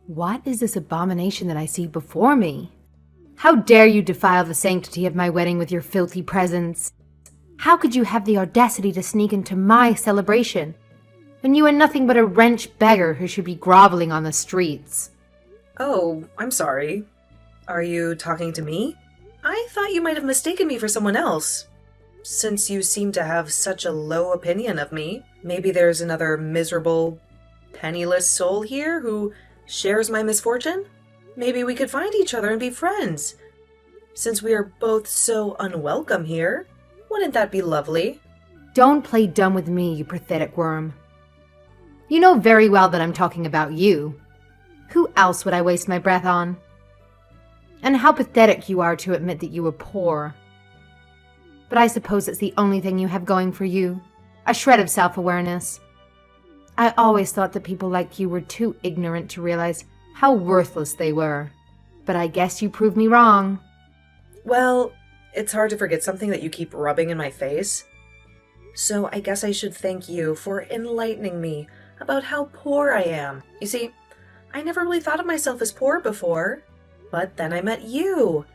What is this abomination that I see before me? How dare you defile the sanctity of my wedding with your filthy presence? How could you have the audacity to sneak into my celebration, when you are nothing but a wretched beggar who should be groveling on the streets? Oh, I'm sorry. Are you talking to me? I thought you might have mistaken me for someone else. Since you seem to have such a low opinion of me, maybe there's another miserable, penniless soul here who shares my misfortune? Maybe we could find each other and be friends. Since we are both so unwelcome here, wouldn't that be lovely? Don't play dumb with me, you pathetic worm. You know very well that I'm talking about you. Who else would I waste my breath on? And how pathetic you are to admit that you were poor. But I suppose it's the only thing you have going for you, a shred of self-awareness. I always thought that people like you were too ignorant to realize how worthless they were. But I guess you proved me wrong. Well, it's hard to forget something that you keep rubbing in my face. So I guess I should thank you for enlightening me about how poor I am. You see, I never really thought of myself as poor before, but then I met you,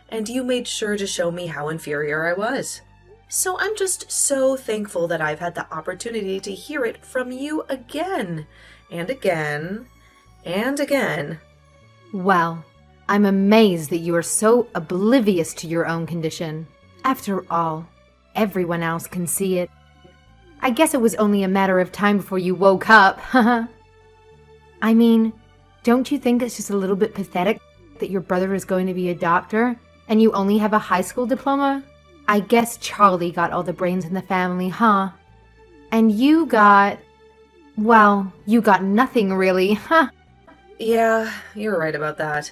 and you made sure to show me how inferior I was. So I'm just so thankful that I've had the opportunity to hear it from you again, and again, and again. Well, I'm amazed that you are so oblivious to your own condition. After all, everyone else can see it. I guess it was only a matter of time before you woke up, haha. I mean, don't you think it's just a little bit pathetic that your brother is going to be a doctor and you only have a high school diploma? I guess Charlie got all the brains in the family, huh? And you got... well, you got nothing really, huh? Yeah, you're right about that.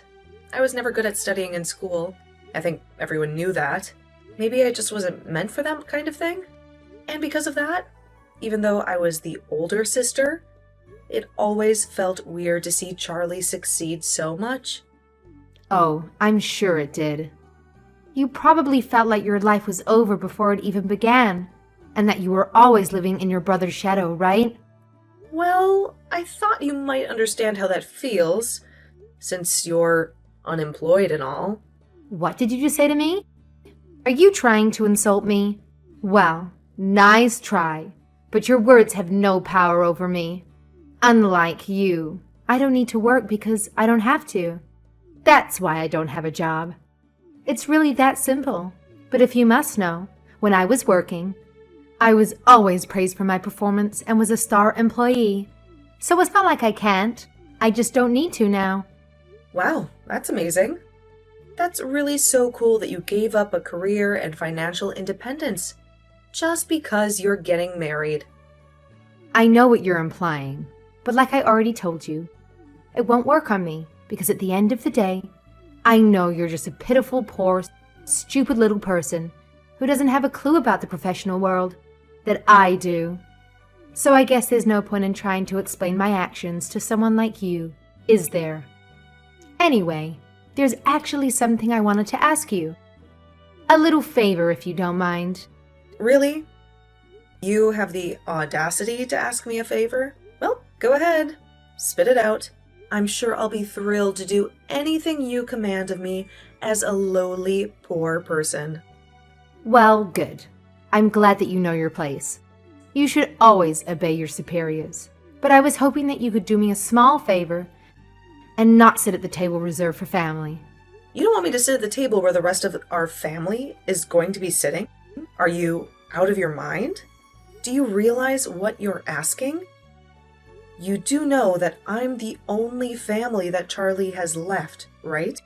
I was never good at studying in school. I think everyone knew that. Maybe I just wasn't meant for that kind of thing. And because of that, even though I was the older sister, it always felt weird to see Charlie succeed so much. Oh, I'm sure it did. You probably felt like your life was over before it even began, and that you were always living in your brother's shadow, right? Well, I thought you might understand how that feels, since you're unemployed and all. What did you just say to me? Are you trying to insult me? Well, nice try, but your words have no power over me. Unlike you, I don't need to work because I don't have to. That's why I don't have a job. It's really that simple. But if you must know, when I was working, I was always praised for my performance and was a star employee. So it's not like I can't. I just don't need to now. Wow, that's amazing. That's really so cool that you gave up a career and financial independence just because you're getting married. I know what you're implying, but like I already told you, it won't work on me because at the end of the day, I know you're just a pitiful, poor, stupid little person who doesn't have a clue about the professional world that I do. So I guess there's no point in trying to explain my actions to someone like you, is there? Anyway, there's actually something I wanted to ask you. A little favor, if you don't mind. Really? You have the audacity to ask me a favor? Well, go ahead. Spit it out. I'm sure I'll be thrilled to do anything you command of me as a lowly, poor person. Well, good. I'm glad that you know your place. You should always obey your superiors. But I was hoping that you could do me a small favor and not sit at the table reserved for family. You don't want me to sit at the table where the rest of our family is going to be sitting? Are you out of your mind? Do you realize what you're asking? You do know that I'm the only family that Charlie has left, right?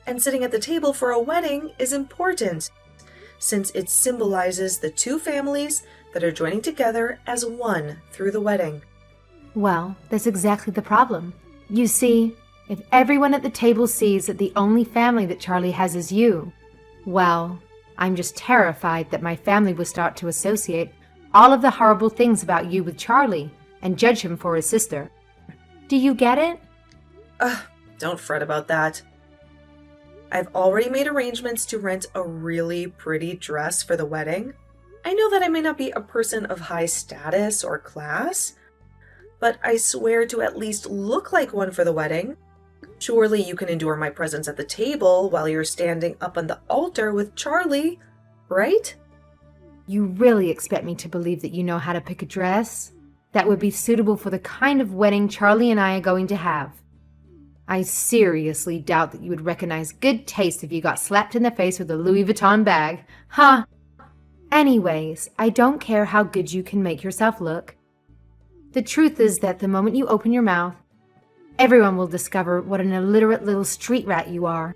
And sitting at the table for a wedding is important, since it symbolizes the two families that are joining together as one through the wedding. Well, that's exactly the problem. You see, if everyone at the table sees that the only family that Charlie has is you, well, I'm just terrified that my family will start to associate all of the horrible things about you with Charlie and judge him for his sister. Do you get it? Don't fret about that. I've already made arrangements to rent a really pretty dress for the wedding. I know that I may not be a person of high status or class, but I swear to at least look like one for the wedding. Surely you can endure my presence at the table while you're standing up on the altar with Charlie, right? You really expect me to believe that you know how to pick a dress that would be suitable for the kind of wedding Charlie and I are going to have? I seriously doubt that you would recognize good taste if you got slapped in the face with a Louis Vuitton bag. Huh? Anyways, I don't care how good you can make yourself look. The truth is that the moment you open your mouth, everyone will discover what an illiterate little street rat you are.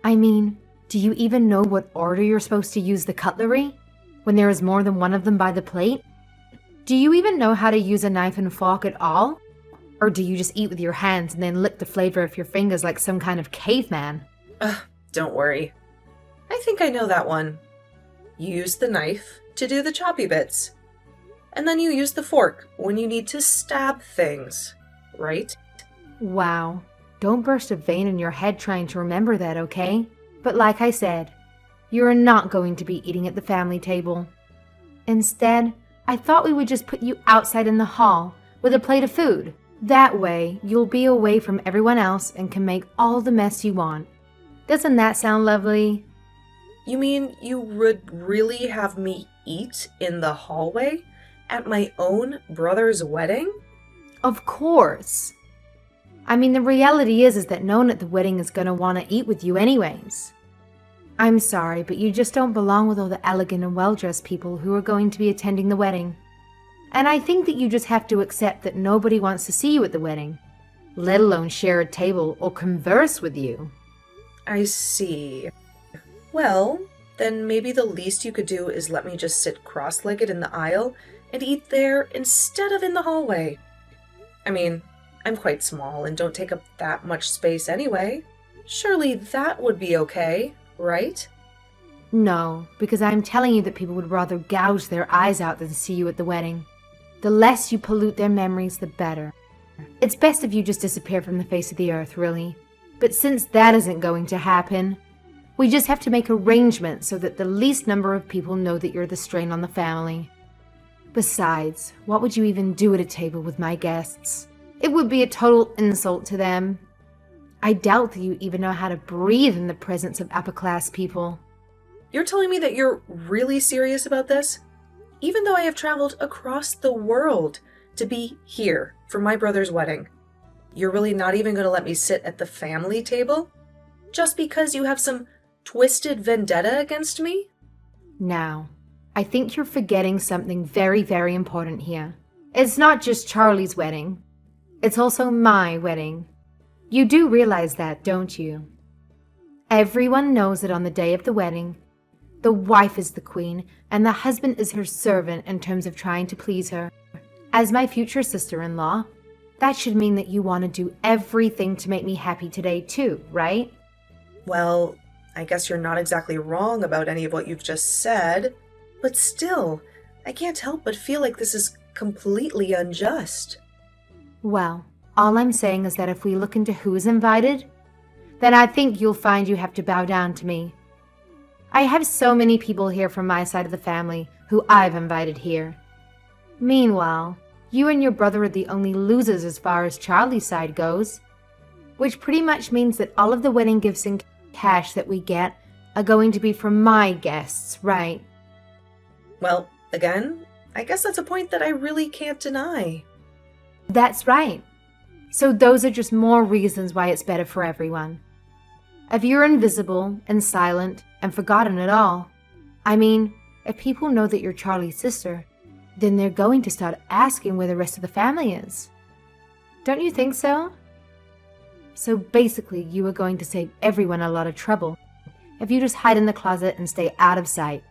I mean, do you even know what order you're supposed to use the cutlery when there is more than one of them by the plate? Do you even know how to use a knife and fork at all? Or do you just eat with your hands and then lick the flavor of your fingers like some kind of caveman? Don't worry. I think I know that one. You use the knife to do the choppy bits. And then you use the fork when you need to stab things, right? Wow. Don't burst a vein in your head trying to remember that, okay? But like I said, you're not going to be eating at the family table. Instead, I thought we would just put you outside in the hall with a plate of food. That way, you'll be away from everyone else and can make all the mess you want. Doesn't that sound lovely? You mean you would really have me eat in the hallway at my own brother's wedding? Of course. I mean, the reality is that no one at the wedding is going to want to eat with you anyways. I'm sorry, but you just don't belong with all the elegant and well-dressed people who are going to be attending the wedding. And I think that you just have to accept that nobody wants to see you at the wedding, let alone share a table or converse with you. I see. Well, then maybe the least you could do is let me just sit cross-legged in the aisle and eat there instead of in the hallway. I mean, I'm quite small and don't take up that much space anyway. Surely that would be okay, right? No, because I'm telling you that people would rather gouge their eyes out than see you at the wedding. The less you pollute their memories, the better. It's best if you just disappear from the face of the earth, really. But since that isn't going to happen, we just have to make arrangements so that the least number of people know that you're the strain on the family. Besides, what would you even do at a table with my guests? It would be a total insult to them. I doubt that you even know how to breathe in the presence of upper-class people. You're telling me that you're really serious about this? Even though I have traveled across the world to be here for my brother's wedding, you're really not even going to let me sit at the family table? Just because you have some twisted vendetta against me? Now, I think you're forgetting something very, very important here. It's not just Charlie's wedding. It's also my wedding. You do realize that, don't you? Everyone knows that on the day of the wedding, the wife is the queen and the husband is her servant in terms of trying to please her. As my future sister-in-law, that should mean that you want to do everything to make me happy today too, right? Well, I guess you're not exactly wrong about any of what you've just said, but still, I can't help but feel like this is completely unjust. Well, all I'm saying is that if we look into who is invited, then I think you'll find you have to bow down to me. I have so many people here from my side of the family who I've invited here. Meanwhile, you and your brother are the only losers as far as Charlie's side goes, which pretty much means that all of the wedding gifts and cash that we get are going to be from my guests, right? Well, again, I guess that's a point that I really can't deny. That's right. So those are just more reasons why it's better for everyone. If you're invisible and silent and forgotten at all, I mean, if people know that you're Charlie's sister, then they're going to start asking where the rest of the family is. Don't you think so? So basically, you are going to save everyone a lot of trouble if you just hide in the closet and stay out of sight.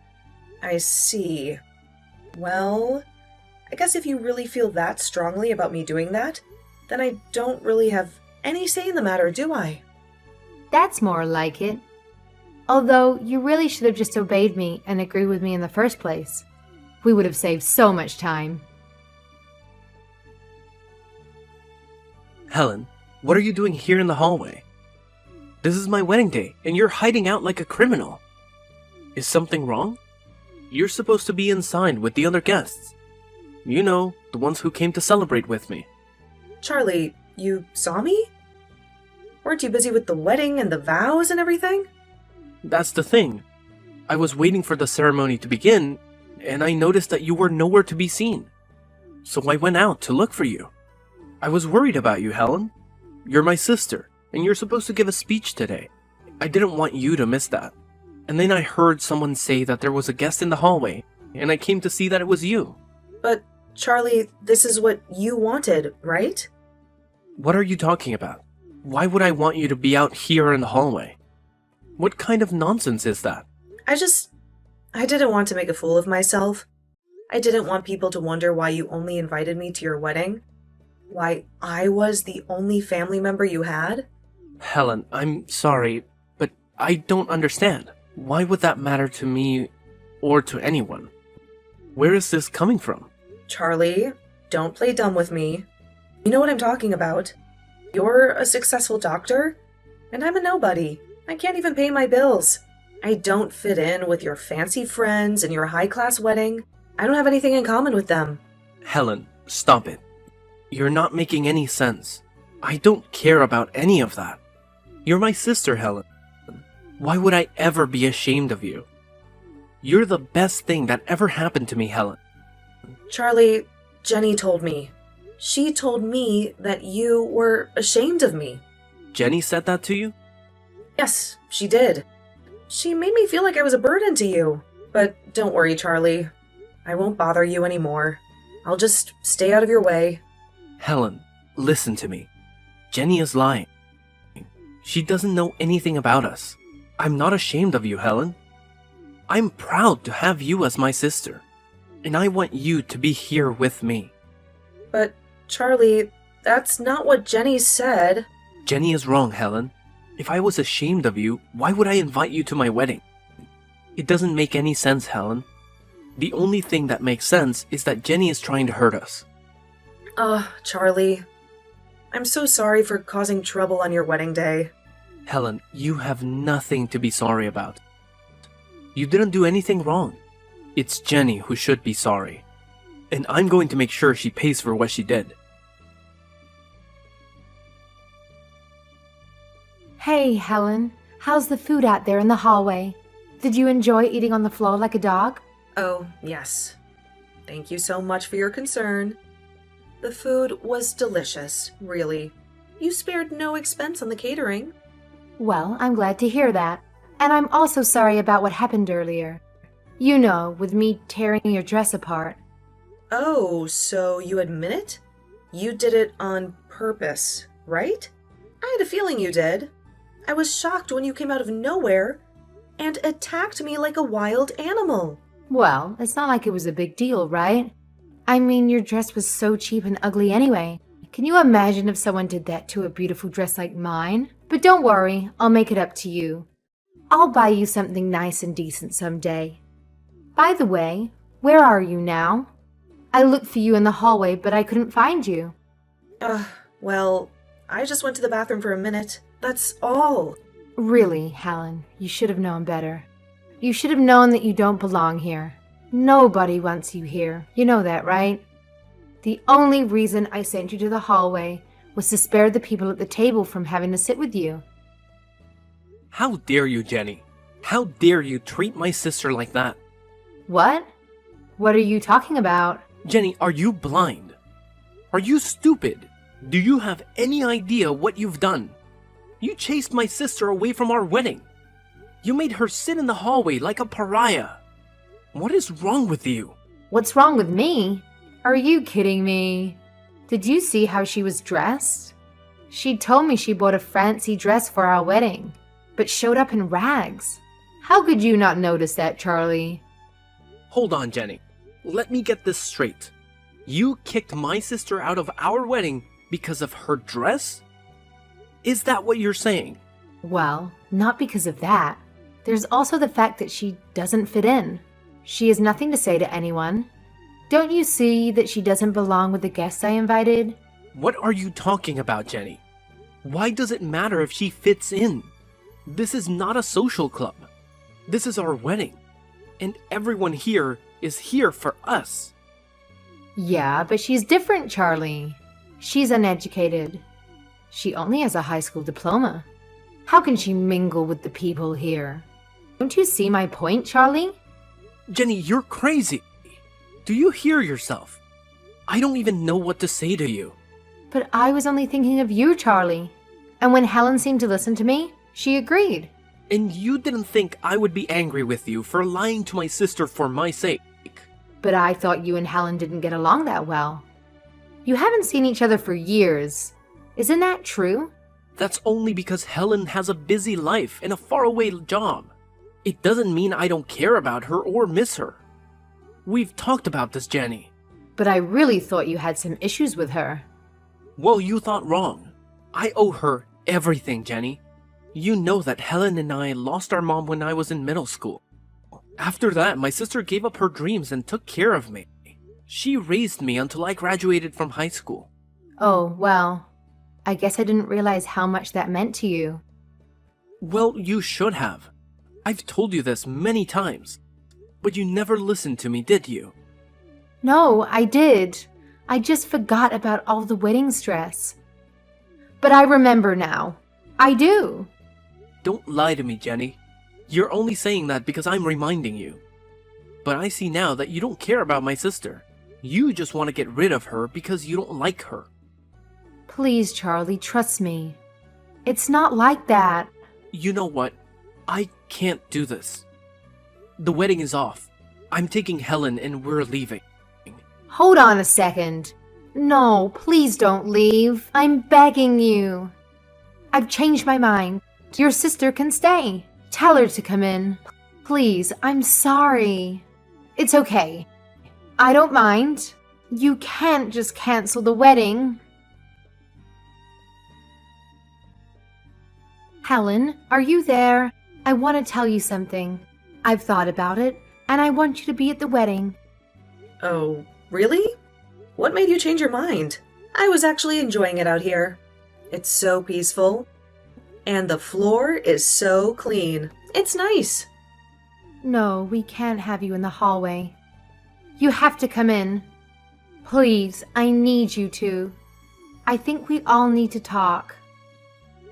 I see. Well, I guess if you really feel that strongly about me doing that, then I don't really have any say in the matter, do I? That's more like it. Although, you really should have just obeyed me and agreed with me in the first place. We would have saved so much time. Helen, what are you doing here in the hallway? This is my wedding day, and you're hiding out like a criminal. Is something wrong? You're supposed to be inside with the other guests. You know, the ones who came to celebrate with me. Charlie, you saw me? Weren't you busy with the wedding and the vows and everything? That's the thing. I was waiting for the ceremony to begin, and I noticed that you were nowhere to be seen. So I went out to look for you. I was worried about you, Helen. You're my sister, and you're supposed to give a speech today. I didn't want you to miss that. And then I heard someone say that there was a guest in the hallway, and I came to see that it was you. But, Charlie, this is what you wanted, right? What are you talking about? Why would I want you to be out here in the hallway? What kind of nonsense is that? I didn't want to make a fool of myself. I didn't want people to wonder why you only invited me to your wedding. Why I was the only family member you had. Helen, I'm sorry, but I don't understand. Why would that matter to me or to anyone? Where is this coming from? Charlie, don't play dumb with me. You know what I'm talking about. You're a successful doctor, and I'm a nobody. I can't even pay my bills. I don't fit in with your fancy friends and your high-class wedding. I don't have anything in common with them. Helen, stop it. You're not making any sense. I don't care about any of that. You're my sister, Helen. Why would I ever be ashamed of you? You're the best thing that ever happened to me, Helen. Charlie, Jenny told me. She told me that you were ashamed of me. Jenny said that to you? Yes, she did. She made me feel like I was a burden to you. But don't worry, Charlie. I won't bother you anymore. I'll just stay out of your way. Helen, listen to me. Jenny is lying. She doesn't know anything about us. I'm not ashamed of you, Helen. I'm proud to have you as my sister. And I want you to be here with me. But, Charlie, that's not what Jenny said. Jenny is wrong, Helen. If I was ashamed of you, why would I invite you to my wedding? It doesn't make any sense, Helen. The only thing that makes sense is that Jenny is trying to hurt us. Charlie. I'm so sorry for causing trouble on your wedding day. Helen, you have nothing to be sorry about. You didn't do anything wrong. It's Jenny who should be sorry. And I'm going to make sure she pays for what she did. Hey, Helen. How's the food out there in the hallway? Did you enjoy eating on the floor like a dog? Oh, yes. Thank you so much for your concern. The food was delicious, really. You spared no expense on the catering. Well, I'm glad to hear that. And I'm also sorry about what happened earlier. You know, with me tearing your dress apart. Oh, so you admit it? You did it on purpose, right? I had a feeling you did. I was shocked when you came out of nowhere and attacked me like a wild animal. Well, it's not like it was a big deal, right? I mean, your dress was so cheap and ugly anyway. Can you imagine if someone did that to a beautiful dress like mine? But don't worry, I'll make it up to you. I'll buy you something nice and decent someday. By the way, where are you now? I looked for you in the hallway, but I couldn't find you. Well, I just went to the bathroom for a minute. That's all. Really, Helen, you should have known better. You should have known that you don't belong here. Nobody wants you here. You know that, right? The only reason I sent you to the hallway was to spare the people at the table from having to sit with you. How dare you, Jenny? How dare you treat my sister like that? What? What are you talking about? Jenny, are you blind? Are you stupid? Do you have any idea what you've done? You chased my sister away from our wedding. You made her sit in the hallway like a pariah. What is wrong with you? What's wrong with me? Are you kidding me? Did you see how she was dressed? She told me she bought a fancy dress for our wedding, but showed up in rags. How could you not notice that, Charlie? Hold on, Jenny. Let me get this straight. You kicked my sister out of our wedding because of her dress? Is that what you're saying? Well, not because of that. There's also the fact that she doesn't fit in. She has nothing to say to anyone. Don't you see that she doesn't belong with the guests I invited? What are you talking about, Jenny? Why does it matter if she fits in? This is not a social club. This is our wedding. And everyone here is here for us. Yeah, but she's different, Charlie. She's uneducated. She only has a high school diploma. How can she mingle with the people here? Don't you see my point, Charlie? Jenny, you're crazy. Do you hear yourself? I don't even know what to say to you. But I was only thinking of you, Charlie. And when Helen seemed to listen to me, she agreed. And you didn't think I would be angry with you for lying to my sister for my sake. But I thought you and Helen didn't get along that well. You haven't seen each other for years. Isn't that true? That's only because Helen has a busy life and a faraway job. It doesn't mean I don't care about her or miss her. We've talked about this, Jenny. But I really thought you had some issues with her. Well, you thought wrong. I owe her everything, Jenny. You know that Helen and I lost our mom when I was in middle school. After that, my sister gave up her dreams and took care of me. She raised me until I graduated from high school. Oh, well, I guess I didn't realize how much that meant to you. Well, you should have. I've told you this many times. But you never listened to me, did you? No, I did. I just forgot about all the wedding stress. But I remember now. I do. Don't lie to me, Jenny. You're only saying that because I'm reminding you. But I see now that you don't care about my sister. You just want to get rid of her because you don't like her. Please, Charlie, trust me. It's not like that. You know what? I can't do this. The wedding is off. I'm taking Helen and we're leaving. Hold on a second. No, please don't leave. I'm begging you. I've changed my mind. Your sister can stay. Tell her to come in. Please, I'm sorry. It's okay. I don't mind. You can't just cancel the wedding. Helen, are you there? I want to tell you something. I've thought about it, and I want you to be at the wedding. Oh, really? What made you change your mind? I was actually enjoying it out here. It's so peaceful. And the floor is so clean. It's nice. No, we can't have you in the hallway. You have to come in. Please, I need you to. I think we all need to talk.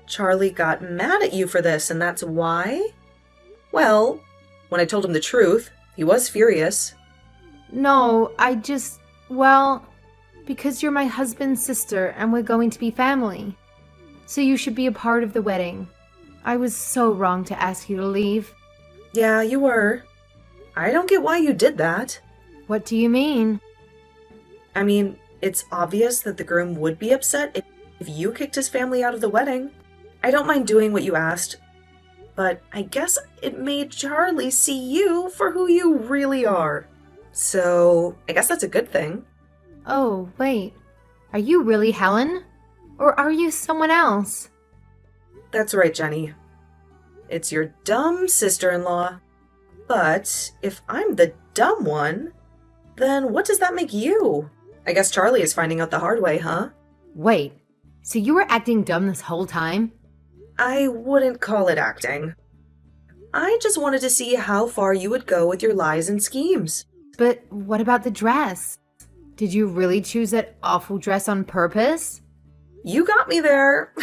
Charlie got mad at you for this, and that's why? Well, when I told him the truth, he was furious. No, well, because you're my husband's sister and we're going to be family. So you should be a part of the wedding. I was so wrong to ask you to leave. Yeah, you were. I don't get why you did that. What do you mean? I mean, it's obvious that the groom would be upset if you kicked his family out of the wedding. I don't mind doing what you asked, but I guess it made Charlie see you for who you really are. So, I guess that's a good thing. Oh, wait. Are you really Helen? Or are you someone else? That's right, Jenny. It's your dumb sister-in-law. But if I'm the dumb one, then what does that make you? I guess Charlie is finding out the hard way, huh? Wait, so you were acting dumb this whole time? I wouldn't call it acting. I just wanted to see how far you would go with your lies and schemes. But what about the dress? Did you really choose that awful dress on purpose? You got me there.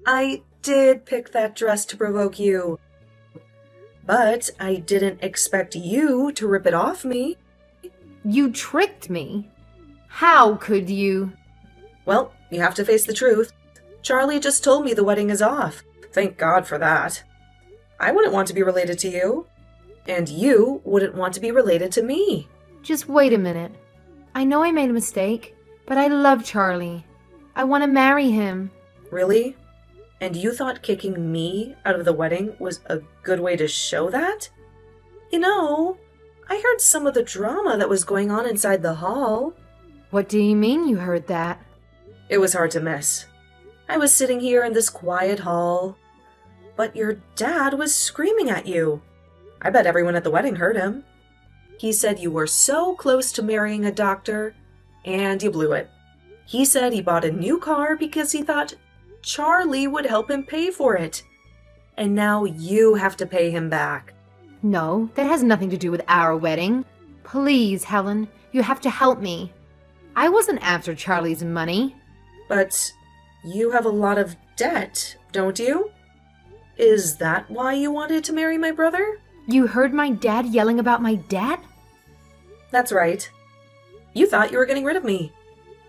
I did pick that dress to provoke you. But I didn't expect you to rip it off me. You tricked me. How could you? Well, you have to face the truth. Charlie just told me the wedding is off. Thank God for that. I wouldn't want to be related to you. And you wouldn't want to be related to me. Just wait a minute. I know I made a mistake, but I love Charlie. I want to marry him. Really? And you thought kicking me out of the wedding was a good way to show that? You know, I heard some of the drama that was going on inside the hall. What do you mean you heard that? It was hard to miss. I was sitting here in this quiet hall, but your dad was screaming at you. I bet everyone at the wedding heard him. He said you were so close to marrying a doctor, and you blew it. He said he bought a new car because he thought Charlie would help him pay for it. And now you have to pay him back. No, that has nothing to do with our wedding. Please, Helen, you have to help me. I wasn't after Charlie's money. But You have a lot of debt, don't you? Is that why you wanted to marry my brother? You heard my dad yelling about my debt? That's right. You thought you were getting rid of me,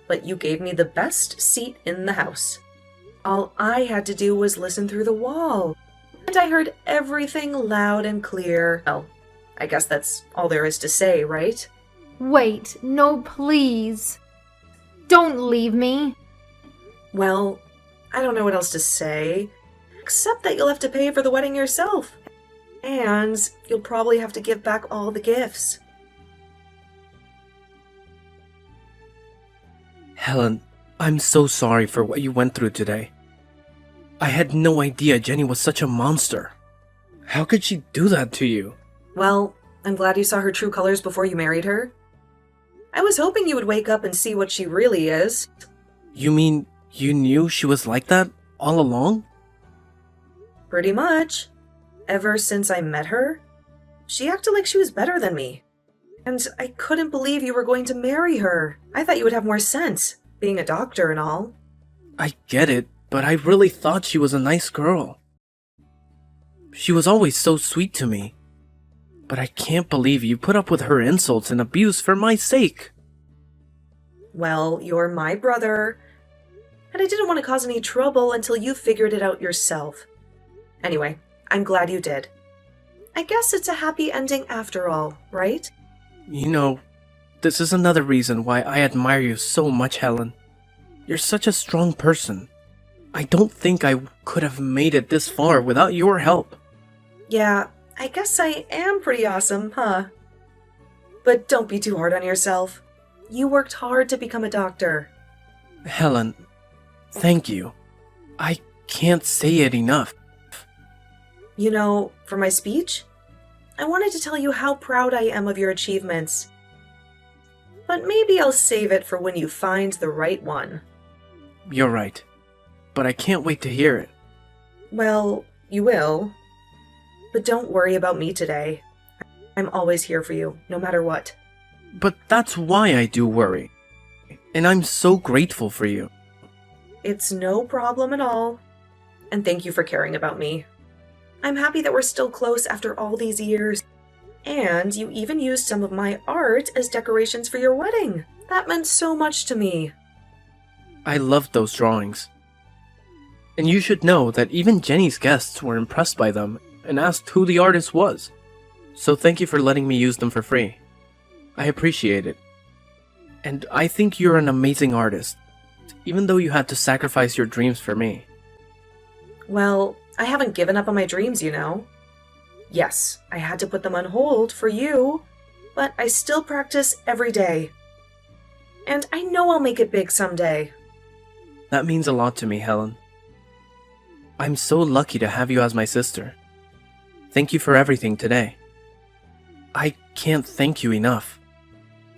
but you gave me the best seat in the house. All I had to do was listen through the wall, and I heard everything loud and clear. Well, I guess that's all there is to say, right? Wait, no, please. Don't leave me. Well, I don't know what else to say, except that you'll have to pay for the wedding yourself. And you'll probably have to give back all the gifts. Helen, I'm so sorry for what you went through today. I had no idea Jenny was such a monster. How could she do that to you? Well, I'm glad you saw her true colors before you married her. I was hoping you would wake up and see what she really is. You mean you knew she was like that all along? Pretty much. Ever since I met her, she acted like she was better than me. And I couldn't believe you were going to marry her. I thought you would have more sense, being a doctor and all. I get it, but I really thought she was a nice girl. She was always so sweet to me. But I can't believe you put up with her insults and abuse for my sake. Well, you're my brother, and I didn't want to cause any trouble until you figured it out yourself. Anyway, I'm glad you did. I guess it's a happy ending after all, right? You know, this is another reason why I admire you so much, Helen. You're such a strong person. I don't think I could have made it this far without your help. Yeah, I guess I am pretty awesome, huh? But don't be too hard on yourself. You worked hard to become a doctor. Helen, thank you. I can't say it enough. You know, for my speech, I wanted to tell you how proud I am of your achievements. But maybe I'll save it for when you find the right one. You're right, but I can't wait to hear it. Well, you will. But don't worry about me today. I'm always here for you, no matter what. But that's why I do worry. And I'm so grateful for you. It's no problem at all. And thank you for caring about me. I'm happy that we're still close after all these years. And you even used some of my art as decorations for your wedding. That meant so much to me. I loved those drawings. And you should know that even Jenny's guests were impressed by them and asked who the artist was. So thank you for letting me use them for free. I appreciate it. And I think you're an amazing artist, even though you had to sacrifice your dreams for me. Well, I haven't given up on my dreams, you know. Yes, I had to put them on hold for you, but I still practice every day. And I know I'll make it big someday. That means a lot to me, Helen. I'm so lucky to have you as my sister. Thank you for everything today. I can't thank you enough.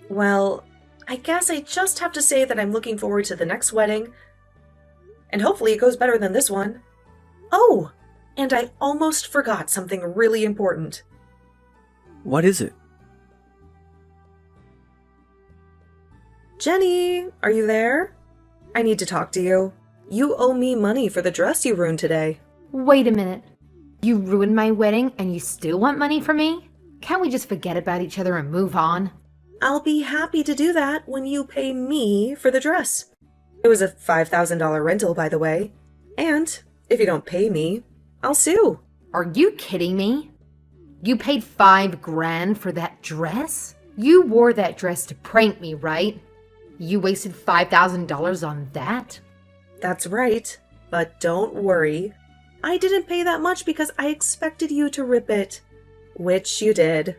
Well, I guess I just have to say that I'm looking forward to the next wedding. And hopefully it goes better than this one. Oh, and I almost forgot something really important. What is it? Jenny, are you there? I need to talk to you. You owe me money for the dress you ruined today. Wait a minute. You ruined my wedding and you still want money from me? Can't we just forget about each other and move on? I'll be happy to do that when you pay me for the dress. It was a $5,000 rental, by the way. And if you don't pay me, I'll sue. Are you kidding me? You paid $5,000 for that dress? You wore that dress to prank me, right? You wasted $5,000 on that? That's right. But don't worry. I didn't pay that much because I expected you to rip it. Which you did.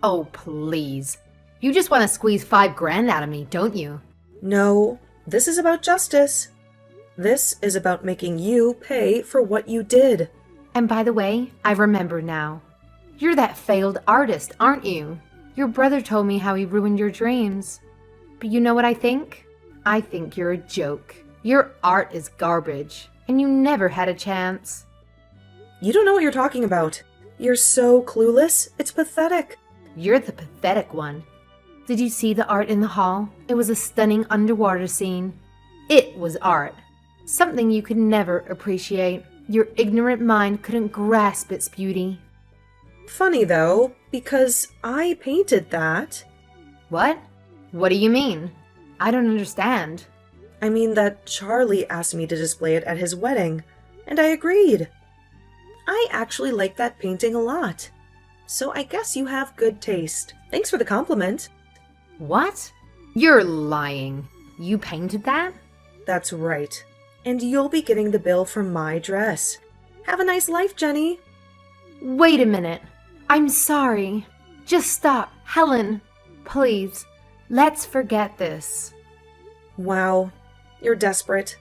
Oh, please. You just want to squeeze $5,000 out of me, don't you? No, this is about justice. This is about making you pay for what you did. And by the way, I remember now. You're that failed artist, aren't you? Your brother told me how he ruined your dreams. But you know what I think? I think you're a joke. Your art is garbage, and you never had a chance. You don't know what you're talking about. You're so clueless, it's pathetic. You're the pathetic one. Did you see the art in the hall? It was a stunning underwater scene. It was art. Something you could never appreciate. Your ignorant mind couldn't grasp its beauty. Funny though, because I painted that. What? What do you mean? I don't understand. I mean that Charlie asked me to display it at his wedding, and I agreed. I actually like that painting a lot. So I guess you have good taste. Thanks for the compliment. What? You're lying. You painted that? That's right. And you'll be getting the bill for my dress. Have a nice life, Jenny. Wait a minute. I'm sorry. Just stop. Helen, please, let's forget this. Wow, you're desperate.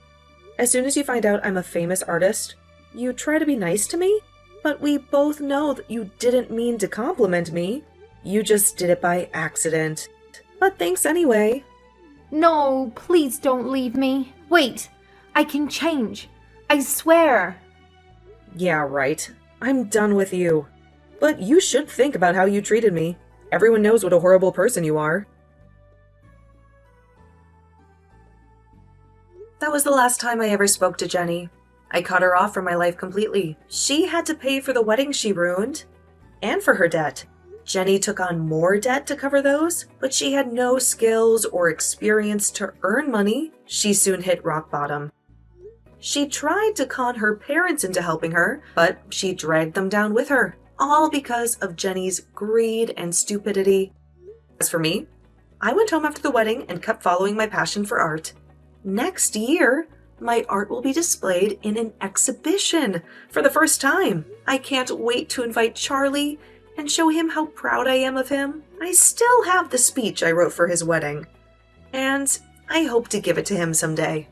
As soon as you find out I'm a famous artist, you try to be nice to me? But we both know that you didn't mean to compliment me. You just did it by accident. But thanks anyway. No, please don't leave me. Wait, I can change. I swear. Yeah, right. I'm done with you. But you should think about how you treated me. Everyone knows what a horrible person you are. That was the last time I ever spoke to Jenny. I cut her off from my life completely. She had to pay for the wedding she ruined, and for her debt. Jenny took on more debt to cover those, but she had no skills or experience to earn money. She soon hit rock bottom. She tried to con her parents into helping her, but she dragged them down with her, all because of Jenny's greed and stupidity. As for me, I went home after the wedding and kept following my passion for art. Next year, my art will be displayed in an exhibition for the first time. I can't wait to invite Charlie and show him how proud I am of him. I still have the speech I wrote for his wedding, and I hope to give it to him someday.